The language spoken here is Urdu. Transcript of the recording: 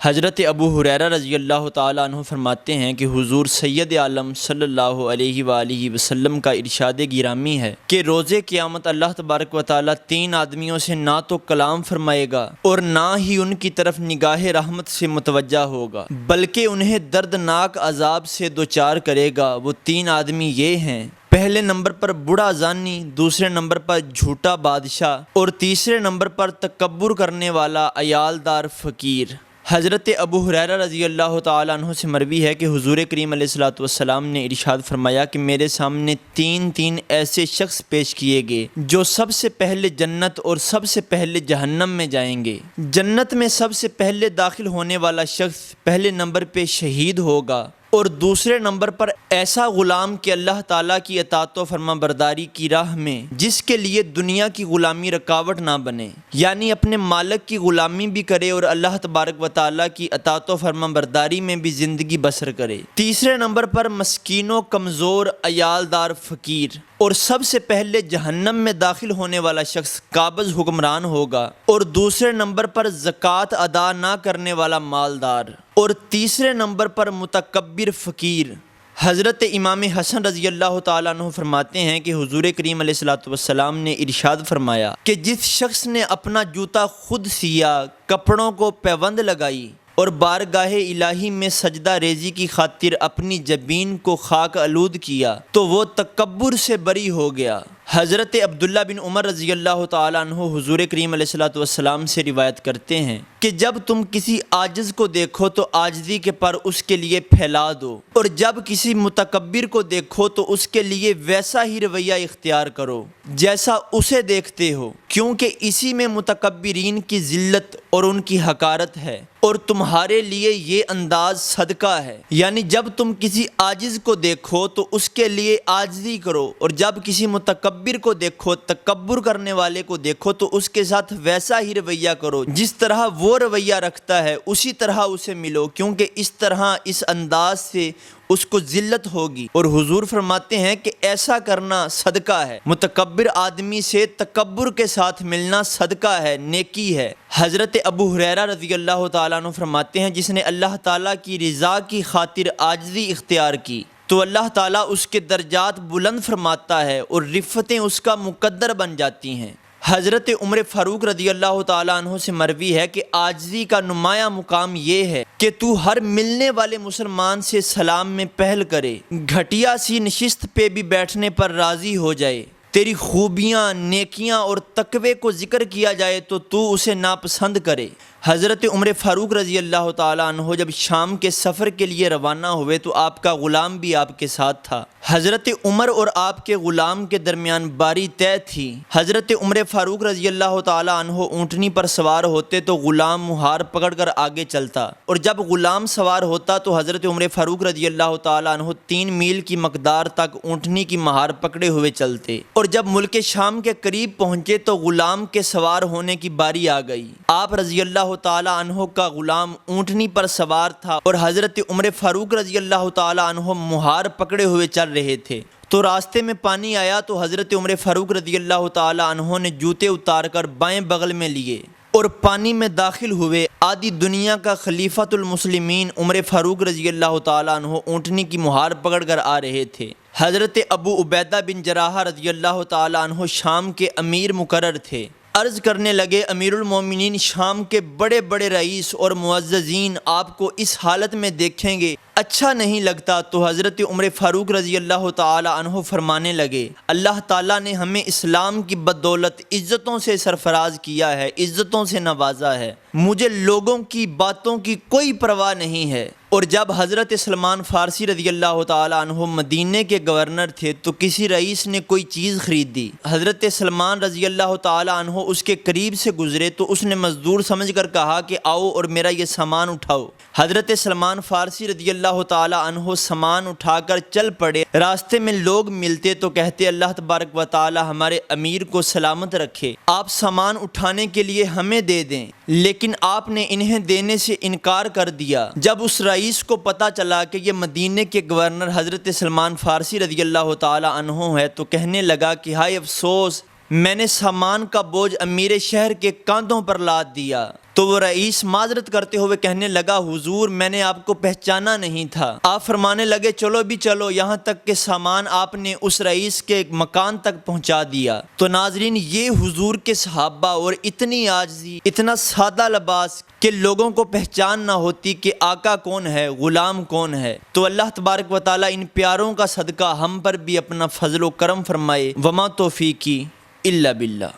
حضرت ابو ہریرہ رضی اللہ تعالیٰ عنہ فرماتے ہیں کہ حضور سید عالم صلی اللہ علیہ وآلہ وسلم کا ارشاد گرامی ہے کہ روز قیامت اللہ تبارک و تعالیٰ 3 آدمیوں سے نہ تو کلام فرمائے گا اور نہ ہی ان کی طرف نگاہ رحمت سے متوجہ ہوگا، بلکہ انہیں دردناک عذاب سے دوچار کرے گا۔ وہ 3 آدمی یہ ہیں: پہلے نمبر پر بوڑھا زانی، دوسرے نمبر پر جھوٹا بادشاہ اور تیسرے نمبر پر تکبر کرنے والا عیالدار فقیر۔ حضرت ابو ہریرہ رضی اللہ تعالیٰ عنہ سے مروی ہے کہ حضور کریم علیہ الصلوۃ والسلام نے ارشاد فرمایا کہ میرے سامنے 3 ایسے شخص پیش کیے گئے جو سب سے پہلے جنت اور سب سے پہلے جہنم میں جائیں گے۔ جنت میں سب سے پہلے داخل ہونے والا شخص پہلے نمبر پہ شہید ہوگا، اور دوسرے نمبر پر ایسا غلام کہ اللہ تعالیٰ کی اطاعت و فرما برداری کی راہ میں جس کے لیے دنیا کی غلامی رکاوٹ نہ بنے، یعنی اپنے مالک کی غلامی بھی کرے اور اللہ تبارک و تعالیٰ کی اطاعت و فرما برداری میں بھی زندگی بسر کرے۔ تیسرے نمبر پر مسکین و کمزور عیالدار فقیر، اور سب سے پہلے جہنم میں داخل ہونے والا شخص قابض حکمران ہوگا، اور دوسرے نمبر پر زکوٰۃ ادا نہ کرنے والا مالدار، اور تیسرے نمبر پر متکبر فقیر۔ حضرت امام حسن رضی اللہ تعالیٰ عنہ فرماتے ہیں کہ حضور کریم علیہ الصلوۃ والسلام نے ارشاد فرمایا کہ جس شخص نے اپنا جوتا خود سیا، کپڑوں کو پیوند لگائی اور بارگاہ الہی میں سجدہ ریزی کی خاطر اپنی جبین کو خاک آلود کیا تو وہ تکبر سے بری ہو گیا۔ حضرت عبداللہ بن عمر رضی اللہ تعالیٰ عنہ حضور کریم علیہ الصلوۃ والسلام سے روایت کرتے ہیں کہ جب تم کسی عاجز کو دیکھو تو عاجزی کے پر اس کے لیے پھیلا دو، اور جب کسی متکبر کو دیکھو تو اس کے لیے ویسا ہی رویہ اختیار کرو جیسا اسے دیکھتے ہو، کیونکہ اسی میں متکبرین کی ذلت اور ان کی حقارت ہے، اور تمہارے لیے یہ انداز صدقہ ہے۔ یعنی جب تم کسی عاجز کو دیکھو تو اس کے لیے عاجزی کرو، اور جب کسی متکبر کو دیکھو، تکبر کرنے والے کو دیکھو تو اس کے ساتھ ویسا ہی رویہ کرو جس طرح وہ رویہ رکھتا ہے، اسی طرح اسے ملو، کیونکہ اس طرح اس انداز سے اس کو ذلت ہوگی۔ اور حضور فرماتے ہیں کہ ایسا کرنا صدقہ ہے، متکبر آدمی سے تکبر کے ساتھ ملنا صدقہ ہے، نیکی ہے۔ حضرت ابو ہریرہ رضی اللہ تعالیٰ عنہ فرماتے ہیں جس نے اللہ تعالیٰ کی رضا کی خاطر عاجزی اختیار کی تو اللہ تعالیٰ اس کے درجات بلند فرماتا ہے اور رفتیں اس کا مقدر بن جاتی ہیں۔ حضرت عمر فاروق رضی اللہ تعالیٰ عنہ سے مروی ہے کہ عاجزی کا نمایاں مقام یہ ہے کہ تو ہر ملنے والے مسلمان سے سلام میں پہل کرے، گھٹیا سی نشست پہ بھی بیٹھنے پر راضی ہو جائے، تیری خوبیاں، نیکیاں اور تقوی کو ذکر کیا جائے تو اسے ناپسند کرے۔ حضرت عمر فاروق رضی اللہ تعالیٰ عنہ جب شام کے سفر کے لیے روانہ ہوئے تو آپ کا غلام بھی آپ کے ساتھ تھا۔ حضرت عمر اور آپ کے غلام کے درمیان باری طے تھی۔ حضرت عمر فاروق رضی اللہ تعالیٰ عنہ اونٹنی پر سوار ہوتے تو غلام مہار پکڑ کر آگے چلتا، اور جب غلام سوار ہوتا تو حضرت عمر فاروق رضی اللہ تعالیٰ عنہ 3 میل کی مقدار تک اونٹنی کی مہار پکڑے ہوئے چلتے، اور جب ملک شام کے قریب پہنچے تو غلام کے سوار ہونے کی باری آ گئی۔ آپ رضی اللہ تعالیٰ عنہ کا غلام اونٹنی پر سوار تھا اور حضرت عمر فاروق رضی اللہ تعالیٰ عنہ مہار پکڑے ہوئے چل رہے تھے، تو راستے میں پانی آیا تو حضرت عمر فاروق رضی اللہ تعالیٰ عنہ نے جوتے اتار کر بائیں بغل میں لیے اور پانی میں داخل ہوئے۔ آدھی دنیا کا خلیفۃ المسلمین عمر فاروق رضی اللہ تعالیٰ عنہ اونٹنی کی مہار پکڑ کر آ رہے تھے۔ حضرت ابو عبیدہ بن جراح رضی اللہ تعالیٰ عنہ شام کے امیر مقرر تھے۔ عرض کرنے لگے، امیر المومنین، شام کے بڑے بڑے رئیس اور معززین آپ کو اس حالت میں دیکھیں گے، اچھا نہیں لگتا۔ تو حضرت عمر فاروق رضی اللہ تعالی عنہ فرمانے لگے، اللہ تعالیٰ نے ہمیں اسلام کی بدولت عزتوں سے سرفراز کیا ہے، عزتوں سے نوازا ہے، مجھے لوگوں کی باتوں کی کوئی پرواہ نہیں ہے۔ اور جب حضرت سلمان فارسی رضی اللہ تعالیٰ عنہ مدینے کے گورنر تھے تو کسی رئیس نے کوئی چیز خریدی، حضرت سلمان رضی اللہ تعالیٰ عنہ اس کے قریب سے گزرے تو اس نے مزدور سمجھ کر کہا کہ آؤ اور میرا یہ سامان اٹھاؤ۔ حضرت سلمان فارسی رضی اللہ تعالیٰ عنہ سامان اٹھا کر چل پڑے۔ راستے میں لوگ ملتے تو کہتے، اللہ تبارک و تعالیٰ ہمارے امیر کو سلامت رکھے، آپ سامان اٹھانے کے لیے ہمیں دے دیں، لیکن آپ نے انہیں دینے سے انکار کر دیا۔ جب اس رئیس کو پتہ چلا کہ یہ مدینے کے گورنر حضرت سلمان فارسی رضی اللہ تعالیٰ عنہ ہے تو کہنے لگا کہ ہائے افسوس، میں نے سامان کا بوجھ امیر شہر کے کاندھوں پر لاد دیا۔ تو وہ رئیس معذرت کرتے ہوئے کہنے لگا حضور میں نے آپ کو پہچانا نہیں تھا۔ آپ فرمانے لگے چلو بھی چلو، یہاں تک کہ سامان آپ نے اس رئیس کے مکان تک پہنچا دیا۔ تو ناظرین، یہ حضور کے صحابہ اور اتنی عاجزی، اتنا سادہ لباس کہ لوگوں کو پہچان نہ ہوتی کہ آقا کون ہے، غلام کون ہے۔ تو اللہ تبارک و تعالیٰ ان پیاروں کا صدقہ ہم پر بھی اپنا فضل و کرم فرمائے۔ وما توفیقی الا باللہ۔